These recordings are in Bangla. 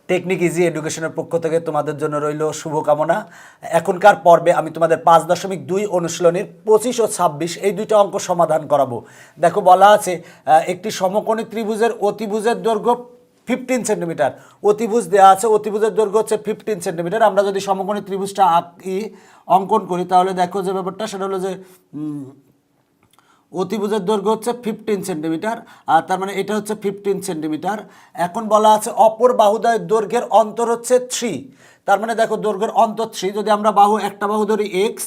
টেকনিক ইজি এডুকেশনের পক্ষ থেকে তোমাদের জন্য রইল শুভকামনা। এখনকার পর্বে আমি তোমাদের 5.2 অনুশীলনীর 25 ও 26 এই দুইটা অঙ্ক সমাধান করাবো। দেখো বলা আছে একটি সমকোণী ত্রিভুজের অতিভুজের দৈর্ঘ্য 15 সেন্টিমিটার। অতিভুজ দেওয়া আছে, অতিভুজের দৈর্ঘ্য হচ্ছে 15 সেন্টিমিটার। আমরা যদি সমকোণী ত্রিভুজটা অঙ্কন করি তাহলে দেখো যে ব্যাপারটা সেটা হলো যে অতিভুজের দৈর্ঘ্য হচ্ছে 15 সেন্টিমিটার, আর তার মানে এটা হচ্ছে 15 সেন্টিমিটার। এখন বলা আছে অপর বাহুদ্বয়ের দৈর্ঘ্যের অন্তর হচ্ছে 3। তার মানে দেখো দৈর্ঘ্যের অন্তর 3, যদি আমরা একটা বাহু ধরি এক্স,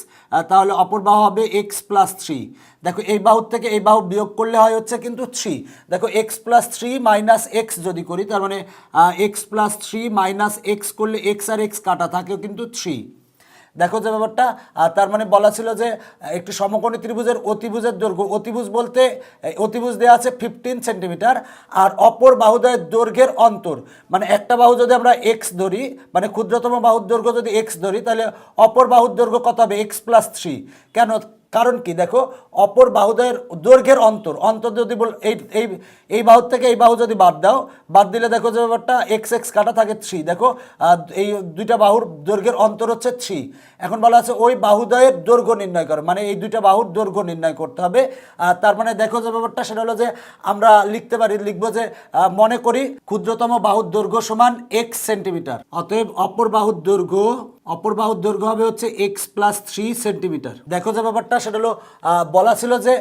তাহলে অপর বাহু হবে এক্স প্লাস 3। দেখো এই বাহুর থেকে এই বাহু বিয়োগ করলে হয় হচ্ছে কিন্তু 3। দেখো এক্স প্লাস 3 মাইনাস এক্স যদি করি, তার মানে এক্স প্লাস 3 মাইনাস এক্স করলে এক্স আর এক্স কাটা থাকেও কিন্তু 3। দেখো যে ব্যাপারটা, তার মানে বলা ছিল যে একটি সমকোণী ত্রিভুজের অতিভুজের দৈর্ঘ্য, অতিভুজ বলতে অতিভুজ দেওয়া আছে 15 সেন্টিমিটার, আর অপর বাহুদ্বয়ের দৈর্ঘ্যের অন্তর, মানে একটা বাহু যদি আমরা এক্স ধরি, মানে ক্ষুদ্রতম বাহুর দৈর্ঘ্য যদি এক্স ধরি, তাহলে অপর বাহুর দৈর্ঘ্য কত হবে? X plus 3। কেন? কারণ কি, দেখো অপর বাহুদ্বয়ের দৈর্ঘ্যের অন্তর, অন্তর যদি এই এই এই বাহুর থেকে এই বাহু যদি বাদ দাও, বাদ দিলে দেখো যে ব্যাপারটা এক্স এক্স কাটা থাকে 3। দেখো এই দুইটা বাহুর দৈর্ঘ্যের অন্তর হচ্ছে 3। এখন বলা আছে ওই বাহুদ্বয়ের দৈর্ঘ্য নির্ণয় করো, মানে এই দুইটা বাহুর দৈর্ঘ্য নির্ণয় করতে হবে। তার মানে দেখো যে ব্যাপারটা সেটা হলো যে আমরা লিখবো যে মনে করি ক্ষুদ্রতম বাহুর দৈর্ঘ্য সমান এক্স সেন্টিমিটার, অতএব অপর বাহুর দৈর্ঘ্য হবে হচ্ছে এক্স প্লাস 3 সেন্টিমিটার। দেখো যে ব্যাপারটা সেটা হলো বলা ছিল যে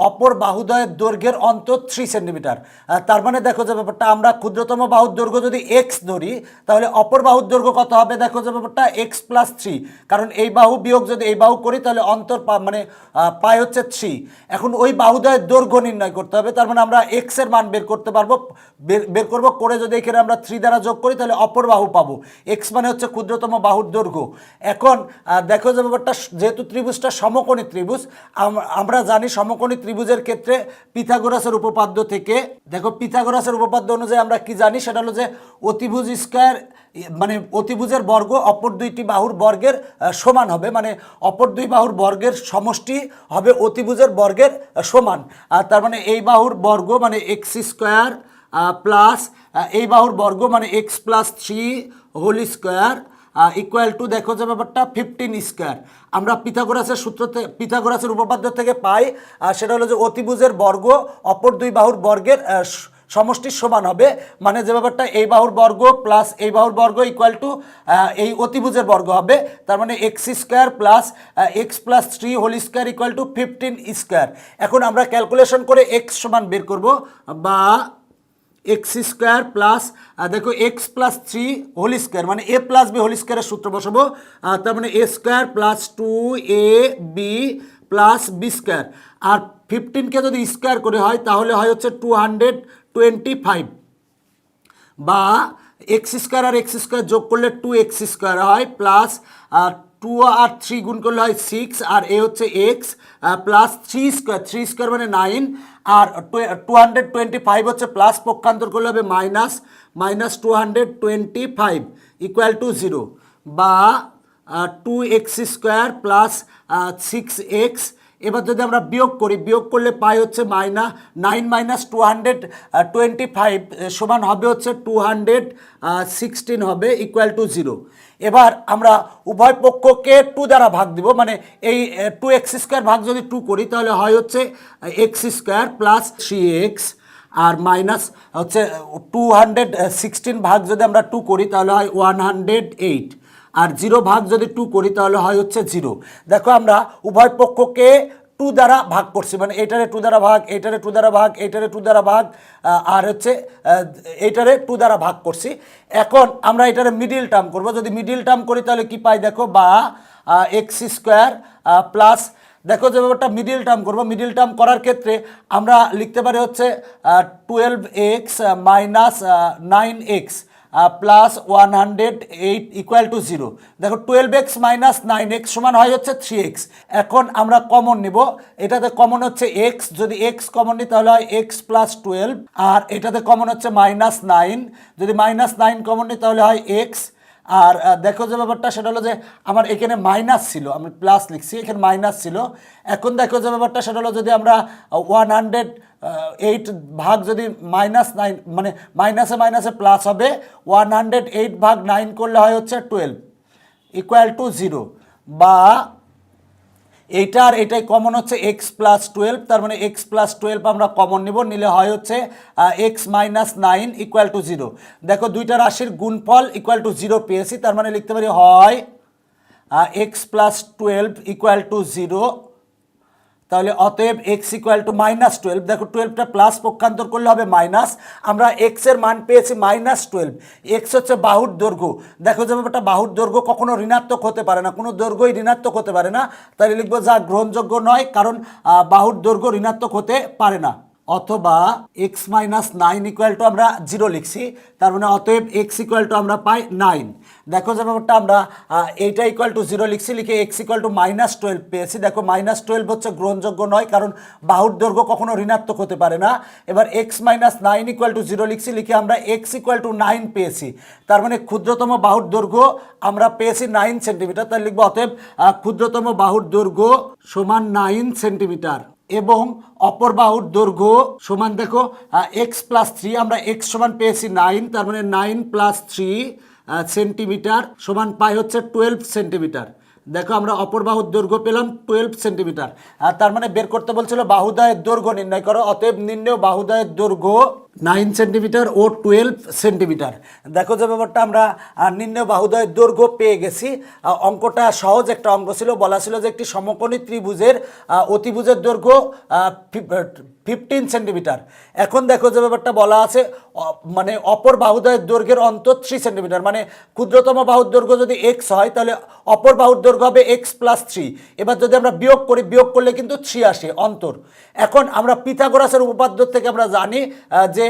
অপর বাহুদ্বয়ের দৈর্ঘ্যের অন্তর 3 সেন্টিমিটার। তার মানে দেখো যে ব্যাপারটা আমরা ক্ষুদ্রতম বাহুর দৈর্ঘ্য যদি এক্স ধরি, তাহলে অপর বাহুর দৈর্ঘ্য কত হবে? দেখো যে ব্যাপারটা এক্স প্লাস 3, কারণ এই বাহু বিয়োগ যদি এই বাহু করি তাহলে অন্তর মানে পায় হচ্ছে 3। এখন ওই বাহুদ্বয়ের দৈর্ঘ্য নির্ণয় করতে হবে, তার মানে আমরা এক্স এর মান বের করতে পারবো, বের করবো করে যদি এখানে আমরা 3 দ্বারা যোগ করি তাহলে অপর বাহু পাবো। এক্স মানে হচ্ছে ক্ষুদ্রতম বাহুর দৈর্ঘ্য। এখন দেখো যে ব্যাপারটা, যেহেতু ত্রিভুজটা সমকোণী ত্রিভুজ, আমরা জানি সমকোণী ত্রিভুজের ক্ষেত্রে পিথাগোরাসের উপপাদ্য থেকে, দেখো পিথাগোরাসের উপপাদ্য অনুযায়ী আমরা কি জানি, সেটা হলো যে অতিভুজ স্কয়ার মানে অতিভুজের বর্গ অপর দুইটি বাহুর বর্গের সমান হবে, মানে অপর দুই বাহুর বর্গের সমষ্টি হবে অতিভুজের বর্গের সমান। আর তার মানে এই বাহুর বর্গ মানে এক্স স্কোয়ার প্লাস এই বাহুর বর্গ মানে x plus 3 whole square equal to, দেখো যে ব্যাপারটা 15 স্কোয়ার। আমরা পিথাগোরাসের উপপাদ্য থেকে পাই, সেটা হলো যে অতিভুজের বর্গ অপর দুই বাহুর বর্গের সমষ্টির সমান হবে, মানে যে ব্যাপারটা এই বাহুর বর্গ প্লাস এই বাহুর বর্গ ইকুয়াল টু এই অতিভুজের বর্গ হবে। তার মানে x square plus x plus 3 whole square equal to 15 square. এখন আমরা ক্যালকুলেশন করে এক্স সমান বের করব, বা এক্স স্কোয়ার প্লাস দেখো এক্স প্লাস 3 হোল স্কোয়ার, মানে এ প্লাস বি হোল স্কোয়ারের সূত্র বসাবো। তার মানে a square plus 2ab plus b square, আর 15কে যদি স্কোয়ার করে হয় তাহলে হয় হচ্ছে 225, বা এক্স স্কোয়ার আর এক্স স্কোয়ার যোগ করলে 2x স্কোয়ার হয়, প্লাস 2 আর 3 গুণ করলে হয় 6, আর এ হচ্ছে এক্স প্লাস 3 স্কোয়ার মানে 9, আর 225 হচ্ছে প্লাস, পক্ষান্তর করলে হবে মাইনাস 225 ইকুয়াল টু 0, বা 2x স্কোয়ার প্লাস 6x। এবার যদি আমরা বিয়োগ করি, বিয়োগ করলে পাই হচ্ছে 9 মাইনাস 225 সমান হবে হচ্ছে 216 হবে ইকুয়াল টু 0। এবার আমরা উভয় পক্ষকে 2 দ্বারা ভাগ দিব, মানে এই 2x স্কোয়ার ভাগ যদি 2 করি তাহলে হয় হচ্ছে এক্স স্কোয়ার প্লাস 3x, আর মাইনাস হচ্ছে 216 ভাগ যদি আমরা 2 করি তাহলে হয় 108, আর 0 ভাগ যদি 2 করি তাহলে হয় হচ্ছে 0। দেখো আমরা উভয় পক্ষকে 2 দ্বারা ভাগ করছি, মানে এইটারে 2 দ্বারা ভাগ, এইটারে 2 দ্বারা ভাগ, এইটারে 2 দ্বারা ভাগ, আর হচ্ছে এইটারে 2 দ্বারা ভাগ করছি। এখন আমরা এটারে মিডিল টার্ম করব, যদি মিডিল টার্ম করি তাহলে কি পাই দেখো, বা এক্স স্কোয়ার প্লাস, দেখো যে ব্যাপারটা মিডিল টার্ম করবো, মিডিল টার্ম করার ক্ষেত্রে আমরা লিখতে পারি হচ্ছে 12x minus 9x plus 108 equal to 0। দেখো 12x মাইনাস 9x সমান হয় হচ্ছে 3x। এখন আমরা কমন নিব, এটাতে কমন হচ্ছে x, যদি x কমন নিই তাহলে হয় x প্লাস 12, আর এটাতে কমন হচ্ছে -9, যদি -9 কমন নিই তাহলে হয় x, আর দেখো যে ব্যাপারটা সেটা হলো যে আমার এখানে মাইনাস ছিল, আমি প্লাস লিখছি, এখানে মাইনাস ছিল। এখন দেখো যে ব্যাপারটা সেটা হলো যদি আমরা 108 ভাগ যদি -9, মানে মাইনাসে মাইনাসে প্লাস হবে, 108 ভাগ 9 করলে হয় হচ্ছে 12 ইকুয়াল টু 0, বা এইটা আর এটাই কমন হচ্ছে x+12, তার মানে x+12 আমরা কমন নিব, নিলে হয় হচ্ছে x-9 ইকুয়াল টু 0। দেখো দুইটা রাশির গুণফল ইকুয়াল টু 0 পেয়েছি, তার মানে লিখতে পারি হয় x+12 ইকুয়াল টু 0। তাহলে অতএব x ইকুয়াল টু -12, দেখো 12টা প্লাস পক্ষান্তর করলে হবে মাইনাস, আমরা x এর মান পেয়েছি -12। x হচ্ছে বাহুর দৈর্ঘ্য, দেখো যে ব্যাপারটা বাহুর দৈর্ঘ্য কখনো ঋণাত্মক হতে পারে না, কোনো দৈর্ঘ্যই ঋণাত্মক হতে পারে না, তাই লিখবো যা গ্রহণযোগ্য নয়, কারণ বাহুর দৈর্ঘ্য ঋণাত্মক হতে পারে না। অথবা x-9 ইকুয়াল টু আমরা 0 লিখছি, তার মানে অতএব x ইকুয়াল টু আমরা পাই 9। দেখো যে ব্যাপারটা আমরা এইটা ইকুয়াল টু 0 লিখছি, লিখে x ইকুয়াল টু -12 পেয়েছি। দেখো -12 হচ্ছে গ্রহণযোগ্য নয়, কারণ বাহুর দৈর্ঘ্য কখনো ঋণাত্মক হতে পারে না। এবার x-9 ইকুয়াল টু 0 লিখছি, লিখে আমরা x ইকুয়াল টু 9 পেয়েছি, তার মানে ক্ষুদ্রতম বাহুর দৈর্ঘ্য আমরা পেয়েছি 9 সেন্টিমিটার। তাই লিখবো অতএব ক্ষুদ্রতম বাহুর দৈর্ঘ্য সমান 9 সেন্টিমিটার, এবং অপর বাহুর দৈর্ঘ্য সমান দেখো x+3, আমরা x সমান পেয়েছি 9, তার মানে 9 + 3 সেন্টিমিটার সমান পাই হচ্ছে 12 সেন্টিমিটার। দেখো আমরা অপর বাহুর দৈর্ঘ্য পেলাম 12 সেন্টিমিটার, আর তার মানে বের করতে বলছিল বাহুদ্বয়ের দৈর্ঘ্য নির্ণয় করো, অতএব নির্ণয় বাহুদ্বয়ের দৈর্ঘ্য 9 সেন্টিমিটার ও 12 সেন্টিমিটার। দেখো যে ব্যাপারটা আমরা নির্ণয় বাহুদ্বয়ের দৈর্ঘ্য পেয়ে গেছি। অঙ্কটা সহজ একটা অঙ্ক ছিল, বলা ছিল যে একটি সমকোণী ত্রিভুজের অতিভুজের দৈর্ঘ্য 15 সেন্টিমিটার। এখন দেখো যে ব্যাপারটা বলা আছে মানে অপর বাহুদ্বয়ের দৈর্ঘ্যের অন্তর 3 সেন্টিমিটার, মানে ক্ষুদ্রতম বাহুর দৈর্ঘ্য যদি x হয় তাহলে অপর বাহুর দৈর্ঘ্য হবে x+3। এবার যদি আমরা বিয়োগ করি, বিয়োগ করলে কিন্তু 3 আসে অন্তর। এখন আমরা পিথাগোরাসের উপপাদ্য থেকে আমরা জানি যে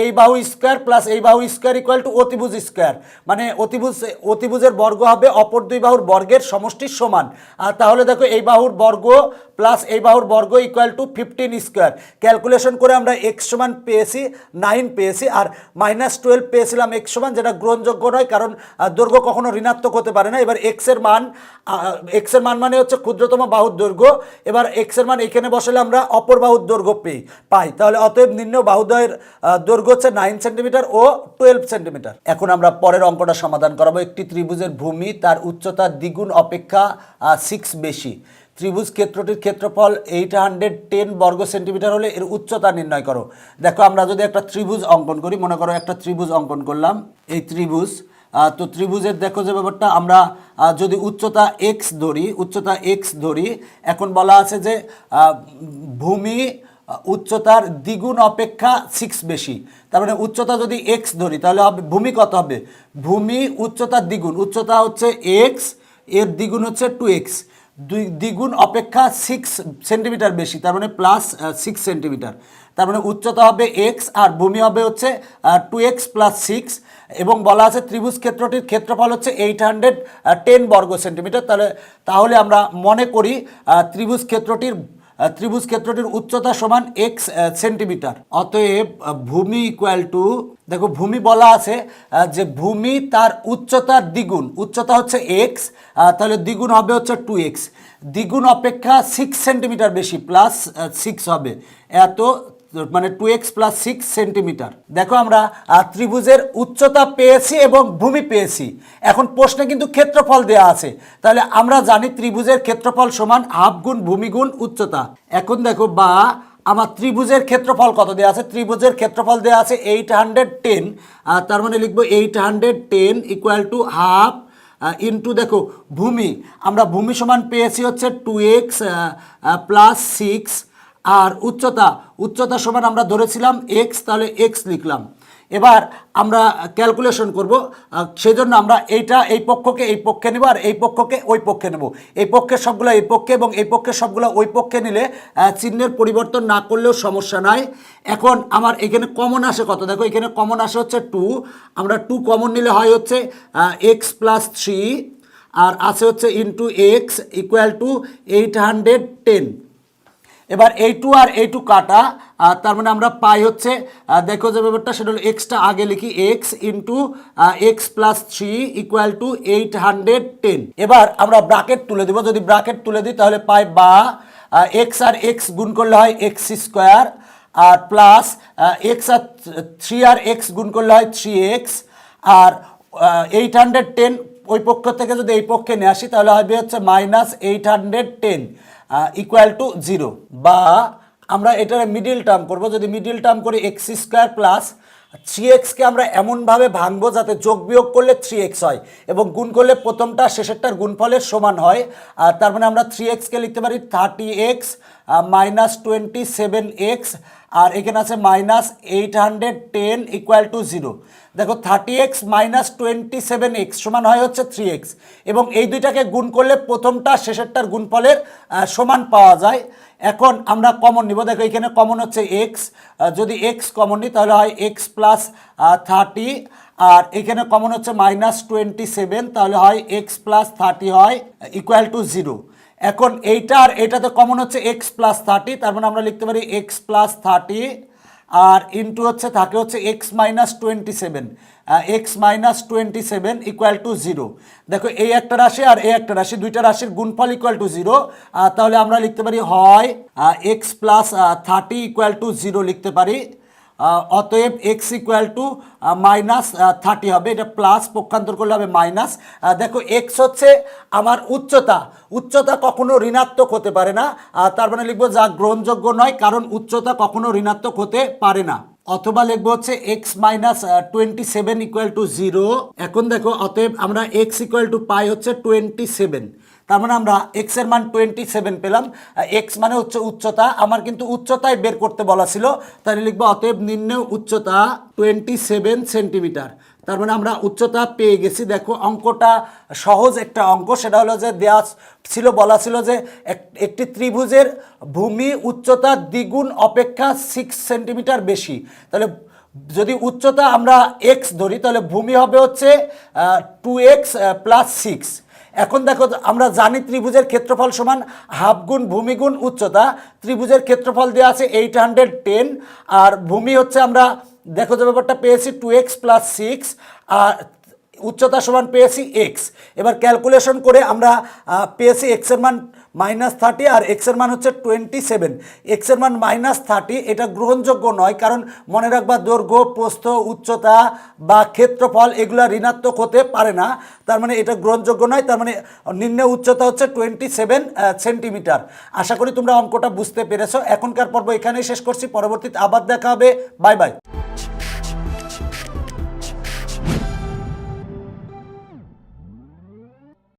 এই বাহু স্কোয়ার প্লাস এই বাহু স্কোয়ার ইকুয়াল টু অতিভুজ স্কোয়ার, মানে অতিভুজের বর্গ হবে অপর দুই বাহুর বর্গের সমষ্টির সমান। তাহলে দেখো এই বাহুর বর্গ প্লাস এই বাহুর বর্গ ইকুয়াল টু 15 স্কোয়ার। ক্যালকুলেশন করে আমরা x সমান পেয়েছি 9 পেয়েছি, আর -12 পেয়েছিলাম x সমান, যেটা গ্রহণযোগ্য নয়, কারণ দৈর্ঘ্য কখনো ঋণাত্মক হতে পারে না। এবার x এর মান মানে হচ্ছে ক্ষুদ্রতম বাহুর দৈর্ঘ্য। এবার x এর মান এখানে বসালে আমরা অপর বাহুর দৈর্ঘ্য পাই, তাহলে অতএব নির্ণয় বাহুদ্বয়ের দৈর্ঘ্য হচ্ছে 9 সেন্টিমিটার ও 12 সেন্টিমিটার। এখন আমরা পরের অঙ্কটা সমাধান করাবো। একটি ত্রিভুজের ভূমি তার উচ্চতা দ্বিগুণ অপেক্ষা 6 বেশি। ত্রিভুজ ক্ষেত্রটির ক্ষেত্রফল 810 বর্গ সেন্টিমিটার হলে এর উচ্চতা নির্ণয় করো। দেখো আমরা যদি একটা ত্রিভুজ অঙ্কন করি, মনে করো একটা ত্রিভুজ অঙ্কন করলাম, এই ত্রিভুজ, তো ত্রিভুজের দেখো যে ব্যাপারটা আমরা যদি উচ্চতা x ধরি, এখন বলা আছে যে ভূমি উচ্চতার দ্বিগুণ অপেক্ষা 6 বেশি, তার মানে উচ্চতা যদি x ধরি তাহলে হবে ভূমি কত হবে, ভূমি উচ্চতার দ্বিগুণ, উচ্চতা হচ্ছে x, এর দ্বিগুণ হচ্ছে 2x, দ্বিগুণ অপেক্ষা 6 সেন্টিমিটার বেশি, তার মানে +6 সেন্টিমিটার। তার মানে উচ্চতা হবে x আর ভূমি হবে হচ্ছে 2x + 6, এবং বলা আছে ত্রিভুজ ক্ষেত্রটির ক্ষেত্রফল হচ্ছে 810 বর্গ সেন্টিমিটার। তাহলে আমরা মনে করি ত্রিভুজ ক্ষেত্রটির উচ্চতা সমান x সেন্টিমিটার। অতএব ভূমি ইকুয়াল টু, দেখো ভূমি বলা আছে যে ভূমি তার উচ্চতার দ্বিগুণ, উচ্চতা হচ্ছে x, তাহলে দ্বিগুণ হবে হচ্ছে 2x, দ্বিগুণ অপেক্ষা 6 সেন্টিমিটার বেশি, +6 হবে, এত মানে 2x + 6 সেন্টিমিটার। দেখো আমরা ত্রিভুজের উচ্চতা পেয়েছি এবং ভূমি পেয়েছি, এখন প্রশ্নে কিন্তু ক্ষেত্রফল দেয়া আছে, তাহলে আমরা জানি ত্রিভুজের ক্ষেত্রফল সমান হাফ গুণ ভূমি গুণ উচ্চতা। এখন দেখো বা আমার ত্রিভুজের ক্ষেত্রফল কত দেওয়া আছে, ত্রিভুজের ক্ষেত্রফল দেওয়া আছে 810, তার মানে লিখবো 810 ইকুয়াল টু হাফ ইন্টু দেখো ভূমি, আমরা ভূমি সমান পেয়েছি হচ্ছে 2x + 6, আর উচ্চতা সমান আমরা ধরেছিলাম x, তাহলে x লিখলাম। এবার আমরা ক্যালকুলেশন করব, সেজন্য আমরা এই পক্ষকে এই পক্ষে নেব আর এই পক্ষকে ওই পক্ষে নেব, এই পক্ষের সবগুলো এই পক্ষে এবং এই পক্ষের সবগুলো ওই পক্ষে নিলে চিহ্নের পরিবর্তন না করলেও সমস্যা নাই। এখন আমার এখানে কমন আসে কত, দেখো এখানে কমন আসে হচ্ছে 2, আমরা 2 কমন নিলে হয় হচ্ছে x + 3, আর আছে হচ্ছে ইন্টু x ইকুয়াল টু 810। এবার এই টু আর এই টু কাটা, তার মানে আমরা পাই হচ্ছে দেখো যে ব্যাপারটা সেটা হলো এক্সটা আগে লিখি x into x plus three equal to 810। এবার আমরা ব্রাকেট তুলে দেবো, যদি ব্রাকেট তুলে দিই তাহলে পাই বা এক্স আর এক্স গুণ করলে হয় এক্স স্কোয়ার, আর প্লাস এক্স আর থ্রি আর এক্স গুণ করলে হয় 3x, আর 810 ওই পক্ষ থেকে যদি এই পক্ষে নিয়ে আসি তাহলে হবে হচ্ছে -810 ইকুয়াল টু 0। বা আমরা এটার মিডিল টার্ম করব, যদি মিডিল টার্ম করি এক্স স্কোয়ার প্লাস 3xকে আমরা এমনভাবে ভাঙবো যাতে যোগ বিয়োগ করলে 3x হয় এবং গুণ করলে প্রথমটা শেষেরটার গুণফলের সমান হয়। আর তার মানে আমরা 3xকে লিখতে পারি 30x -27x, আর এখানে আছে -810 ইকুয়াল টু 0। দেখো 30x -27x সমান হয় হচ্ছে 3x, এবং এই দুইটাকে গুণ করলে প্রথমটা শেষেরটার গুণফলের সমান পাওয়া যায়। এখন আমরা কমন নিব, দেখো এখানে কমন হচ্ছে x, যদি x কমন নিই তাহলে হয় x প্লাস 30, আর এখানে কমন হচ্ছে -27 তাহলে হয় x প্লাস 30 হয় ইকুয়াল টু 0। এখন এইটা আর এইটাতে কমন হচ্ছে x প্লাস 30, তার মানে আমরা লিখতে পারি x প্লাস 30 আর ইন্টু হচ্ছে থাকে হচ্ছে x মাইনাস 27 ইকুয়াল টু 0। দেখো এই একটা রাশি আর এই একটা রাশি, দুইটা রাশির গুণফল ইকুয়াল টু 0, তাহলে আমরা লিখতে পারি হয় x প্লাস 30 ইকুয়াল টু 0 লিখতে পারি। অতএব এক্স ইকুয়াল টু -30 হবে, এটা প্লাস পক্ষান্তর করলে হবে মাইনাস। দেখো এক্স হচ্ছে আমার উচ্চতা, উচ্চতা কখনো ঋণাত্মক হতে পারে না, তার মানে লিখবো যা গ্রহণযোগ্য নয়, কারণ উচ্চতা কখনো ঋণাত্মক হতে পারে না। অথবা লিখবো হচ্ছে x -27 ইকুয়াল টু 0। এখন দেখো অতএব আমরা x ইকুয়াল টু পাই হচ্ছে 27, তার মানে আমরা x এর মান 27 পেলাম। x মানে হচ্ছে উচ্চতা, আমার কিন্তু উচ্চতায় বের করতে বলা ছিল, তাহলে লিখবো অতএব নির্ণেয় উচ্চতা 27 সেন্টিমিটার। তার মানে আমরা উচ্চতা পেয়ে গেছি। দেখো অঙ্কটা সহজ একটা অঙ্ক, সেটা হলো যে দেওয়া ছিল, বলা ছিল যে একটি ত্রিভুজের ভূমি উচ্চতা দ্বিগুণ অপেক্ষা 6 সেন্টিমিটার বেশি। তাহলে যদি উচ্চতা আমরা x ধরি তাহলে ভূমি হবে হচ্ছে 2x প্লাস 6। এখন দেখো আমরা জানি ত্রিভুজের ক্ষেত্রফল সমান হাফ গুণ ভূমি গুণ উচ্চতা। ত্রিভুজের ক্ষেত্রফল দেওয়া আছে 810, আর ভূমি হচ্ছে আমরা দেখো যে ব্যাপারটা পেয়েছি 2x প্লাস 6, আর উচ্চতা সমান পেয়েছি x। এবার ক্যালকুলেশন করে আমরা পেয়েছি x এর মান -30 আর x এর মান হচ্ছে 27। x এর মান -30 এটা গ্রহণযোগ্য নয়, কারণ মনে রাখবা দৈর্ঘ্য, প্রস্থ, উচ্চতা বা ক্ষেত্রফল এগুলো ঋণাত্মক হতে পারে না, তার মানে এটা গ্রহণযোগ্য নয়। তার মানে নিম্ন উচ্চতা হচ্ছে 27 সেন্টিমিটার। আশা করি তোমরা অঙ্কটা বুঝতে পেরেছো। এখনকার পর্ব এখানেই শেষ করছি, পরবর্তীতে আবার দেখা হবে। Bye bye.